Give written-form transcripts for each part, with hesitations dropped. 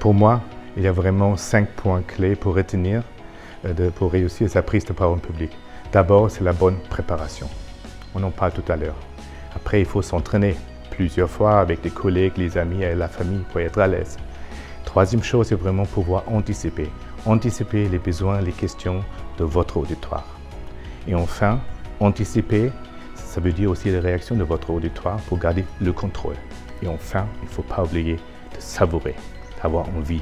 Pour moi, il y a vraiment 5 points clés pour retenir, pour réussir sa prise de parole publique. D'abord, c'est la bonne préparation. On en parle tout à l'heure. Après, il faut s'entraîner plusieurs fois avec des collègues, les amis et la famille pour être à l'aise. Troisième chose, c'est vraiment pouvoir anticiper. Anticiper les besoins, les questions de votre auditoire. Et enfin, anticiper, ça veut dire aussi les réactions de votre auditoire pour garder le contrôle. Et enfin, il ne faut pas oublier de savourer, d'avoir envie.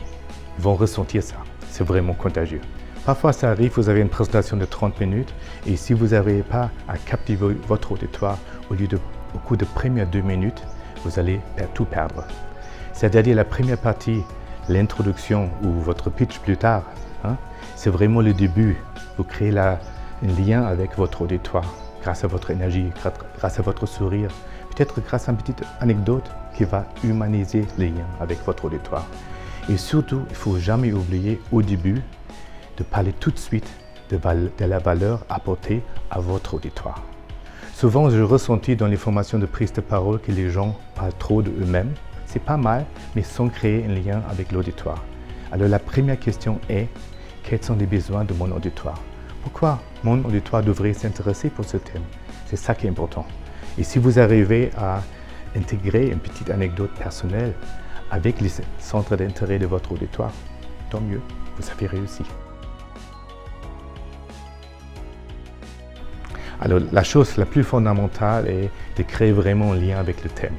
Ils vont ressentir ça. C'est vraiment contagieux. Parfois, ça arrive, vous avez une présentation de 30 minutes et si vous n'arrivez pas à captiver votre auditoire au cours de premières 2 minutes, vous allez tout perdre. C'est-à-dire la première partie, l'introduction ou votre pitch plus tard, c'est vraiment le début. Vous créez un lien avec votre auditoire grâce à votre énergie, grâce à votre sourire, peut-être grâce à une petite anecdote qui va humaniser les liens avec votre auditoire. Et surtout, il ne faut jamais oublier au début de parler tout de suite de la valeur apportée à votre auditoire. Souvent, je ressentis dans les formations de prise de parole que les gens parlent trop d'eux-mêmes. C'est pas mal, mais sans créer un lien avec l'auditoire. Alors la première question est, quels sont les besoins de mon auditoire? Pourquoi mon auditoire devrait s'intéresser pour ce thème? C'est ça qui est important. Et si vous arrivez à intégrer une petite anecdote personnelle avec les centres d'intérêt de votre auditoire, tant mieux, vous avez réussi. Alors, la chose la plus fondamentale est de créer vraiment un lien avec le thème.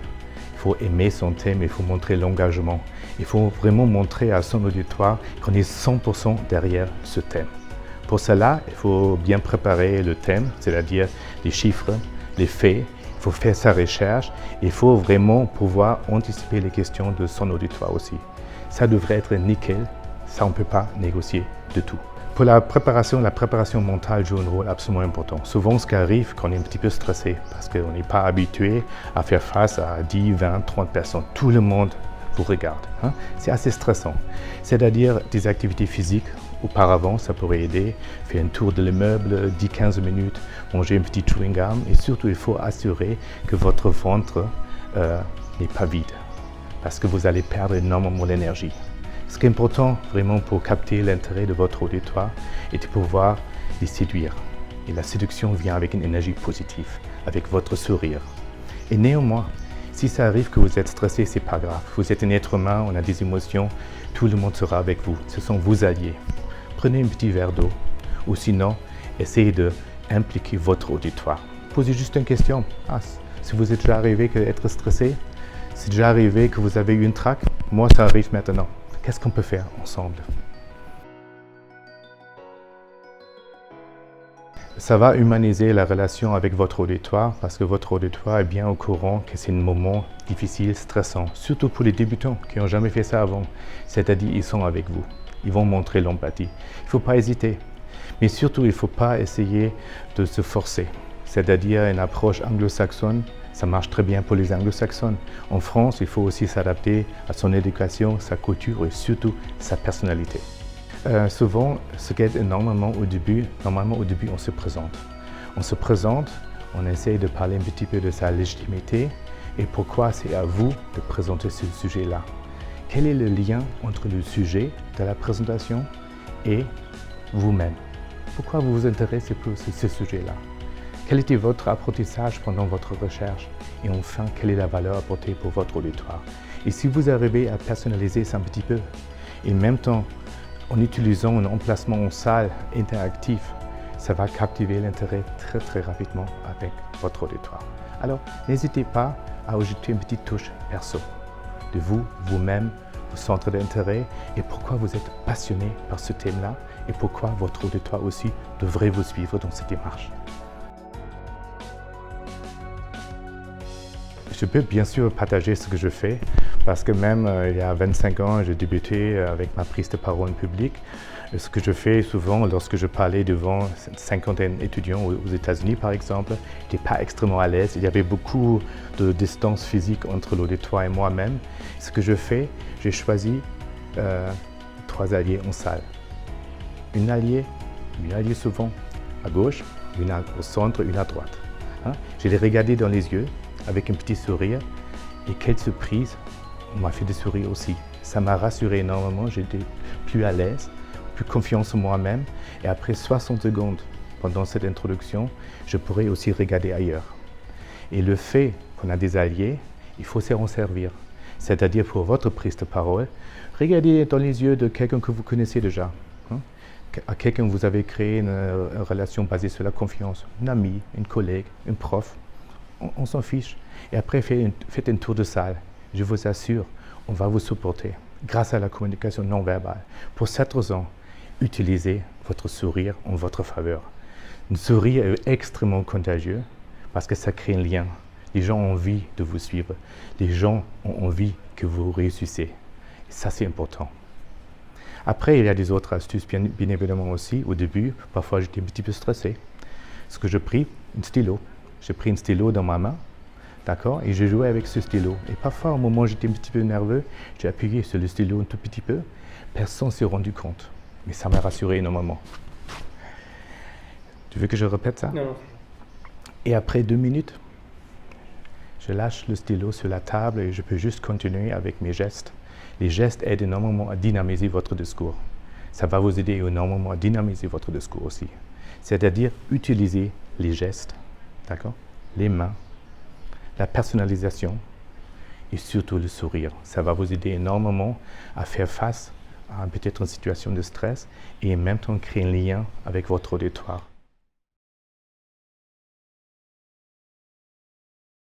Il faut aimer son thème, il faut montrer l'engagement. Il faut vraiment montrer à son auditoire qu'on est 100% derrière ce thème. Pour cela, il faut bien préparer le thème, c'est-à-dire les chiffres, les faits. Il faut faire sa recherche. Il faut vraiment pouvoir anticiper les questions de son auditoire aussi. Ça devrait être nickel. Ça, on ne peut pas négocier de tout. Pour la préparation mentale joue un rôle absolument important. Souvent, ce qui arrive, quand on est un petit peu stressé, parce qu'on n'est pas habitué à faire face à 10, 20, 30 personnes. Tout le monde vous regarde. C'est assez stressant. C'est-à-dire des activités physiques. Auparavant, ça pourrait aider. Faire un tour de l'immeuble, 10-15 minutes, manger un petit chewing gum. Et surtout, il faut assurer que votre ventre n'est pas vide. Parce que vous allez perdre énormément d'énergie. Ce qui est important vraiment pour capter l'intérêt de votre auditoire est de pouvoir les séduire. Et la séduction vient avec une énergie positive, avec votre sourire. Et néanmoins, si ça arrive que vous êtes stressé, c'est pas grave. Vous êtes un être humain, on a des émotions, tout le monde sera avec vous. Ce sont vos alliés. Prenez un petit verre d'eau ou sinon, essayez d'impliquer votre auditoire. Posez juste une question. Si vous êtes déjà arrivé d'être stressé, c'est déjà arrivé que vous avez eu une trac, moi ça arrive maintenant. Qu'est-ce qu'on peut faire ensemble? Ça va humaniser la relation avec votre auditoire parce que votre auditoire est bien au courant que c'est un moment difficile, stressant, surtout pour les débutants qui n'ont jamais fait ça avant. C'est-à-dire ils sont avec vous, ils vont montrer l'empathie. Il ne faut pas hésiter, mais surtout il ne faut pas essayer de se forcer. C'est-à-dire une approche anglo-saxonne, ça marche très bien pour les anglo-saxons. En France, il faut aussi s'adapter à son éducation, sa culture et surtout sa personnalité. Souvent, ce qui est normalement au début, on se présente. On se présente, on essaie de parler un petit peu de sa légitimité et pourquoi c'est à vous de présenter ce sujet-là. Quel est le lien entre le sujet de la présentation et vous-même? Pourquoi vous vous intéressez pour ce sujet-là? Quel était votre apprentissage pendant votre recherche? Et enfin, quelle est la valeur apportée pour votre auditoire? Et si vous arrivez à personnaliser ça un petit peu, et en même temps, en utilisant un emplacement en salle interactif, ça va captiver l'intérêt très très rapidement avec votre auditoire. Alors, n'hésitez pas à ajouter une petite touche perso de vous, vous-même, vos centres d'intérêt et pourquoi vous êtes passionné par ce thème-là et pourquoi votre auditoire aussi devrait vous suivre dans cette démarche. Je peux bien sûr partager ce que je fais parce que même il y a 25 ans, j'ai débuté avec ma prise de parole publique. Ce que je fais souvent lorsque je parlais devant une cinquantaine d'étudiants aux États-Unis par exemple, je n'étais pas extrêmement à l'aise. Il y avait beaucoup de distance physique entre l'auditoire et moi-même. Ce que je fais, j'ai choisi 3 alliés en salle. Une alliée souvent à gauche, une au centre, une à droite. Je les regardais dans les yeux avec un petit sourire et quelle surprise, on m'a fait des sourires aussi. Ça m'a rassuré énormément, j'étais plus à l'aise, plus confiance en moi-même. Et après 60 secondes pendant cette introduction, je pourrais aussi regarder ailleurs. Et le fait qu'on a des alliés, il faut s'en servir. C'est-à-dire pour votre prise de parole, regardez dans les yeux de quelqu'un que vous connaissez déjà. À quelqu'un vous avez créé une relation basée sur la confiance, un ami, une collègue, un prof. On s'en fiche. Et après, faites un tour de salle. Je vous assure, on va vous supporter grâce à la communication non verbale. Pour cette raison, utilisez votre sourire en votre faveur. Un sourire est extrêmement contagieux parce que ça crée un lien. Les gens ont envie de vous suivre. Les gens ont envie que vous réussissez. Et ça, c'est important. Après, il y a des autres astuces, bien évidemment aussi. Au début, parfois, j'étais un petit peu stressé. Ce que j'ai pris, un stylo. J'ai pris un stylo dans ma main, d'accord, et j'ai joué avec ce stylo. Et parfois, au moment où j'étais un petit peu nerveux, j'ai appuyé sur le stylo un tout petit peu. Personne ne s'est rendu compte. Mais ça m'a rassuré énormément. Tu veux que je répète ça? Non. Et après 2 minutes, je lâche le stylo sur la table et je peux juste continuer avec mes gestes. Les gestes aident énormément à dynamiser votre discours. Ça va vous aider énormément à dynamiser votre discours aussi. C'est-à-dire utiliser les gestes, d'accord, les mains, la personnalisation et surtout le sourire. Ça va vous aider énormément à faire face à peut-être une situation de stress et en même temps créer un lien avec votre auditoire.